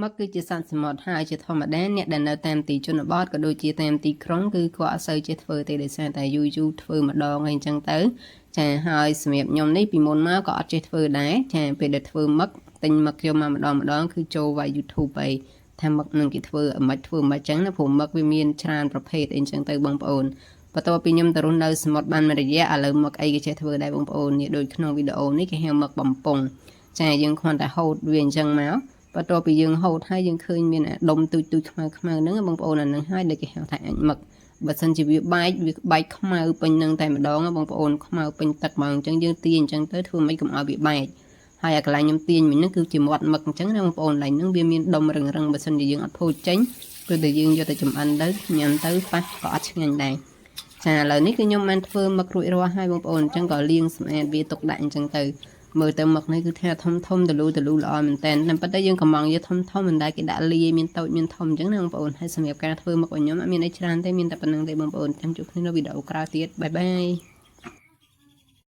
មកគឺជាសត្វសមុទ្រហើយជាធម្មតាអ្នកដែលនៅតាមទីជនបទក៏ដូចជាតាមទីក្រុងគឺគាត់អត់សូវចេះធ្វើទេដោយសារតែយូរធ្វើម្ដងអីចឹងទៅចាហើយសម្រាប់ខ្ញុំនេះពីមុនមកក៏អត់ចេះធ្វើដែរចាពេលដែលធ្វើមឹកទិញមឹកយកមកម្ដងគឺចូលវាយ YouTube អីថាមឹកនឹងគេធ្វើមិនចឹងណាព្រោះមឹកវាមានច្រើនប្រភេទអីចឹងទៅបងប្អូនបន្ទាប់ពីខ្ញុំទៅរស់នៅសមុទ្របានមួយរយៈឥឡូវមឹកអីគេចេះធ្វើដែរបងប្អូននេះដូចក្នុងវីដេអូនេះគេហៅមឹកបំពង់ចាយើងគ្រាន់តែហូតវាអញ្ចឹងមកបន្ទាប់ពីយើងហូតហើយយើងឃើញមានដុំទូចខ្មៅហ្នឹងបងប្អូនអាហ្នឹងហើយដែលគេហៅថាអាចមឹកបើសិនជាវាបែកខ្មៅពេញនឹងតែម្ដងបងប្អូនខ្មៅពេញទឹកមកអញ្ចឹងយើងទាញអញ្ចឹងទៅធ្វើមិនកុំឲ្យវាបែកហើយអាកន្លែងខ្ញុំទាញមិញហ្នឹងគឺជាមាត់មឹកអញ្ចឹងណាបងប្អូនឡើងហ្នឹងវាមានដុំរឹងបើសិនជាយើងអត់ផូចចេញគឺតែយើងយកទៅចម្អិនទៅញ៉ាំទៅប៉ះក៏អត់ឆ្ងាញ់ដែរចាឥឡូវនេះគឺខ្ញុំបានធ្វើមឹករួចរាល់ហើយបងប្អូនអញ្ចឹងក៏លាងសម្អាតវាទុកដាក់អញ្ចឹងទៅមើលទៅមឹកនេះគឺថាធំទលូល្អមែនតើតែប៉ុន្តែយើងកំងយកធំមិនដែលគេដាក់លាយមានតូចមានធំអញ្ចឹងណាបងប្អូនហើយសម្រាប់ការធ្វើមឹករបស់ខ្ញុំអត់មានអីច្រើនទេមានតែប៉ុណ្្នឹងទេបងប្អូនចាំជួបគ្នានៅវីដេអូក្រោយទៀតបាយ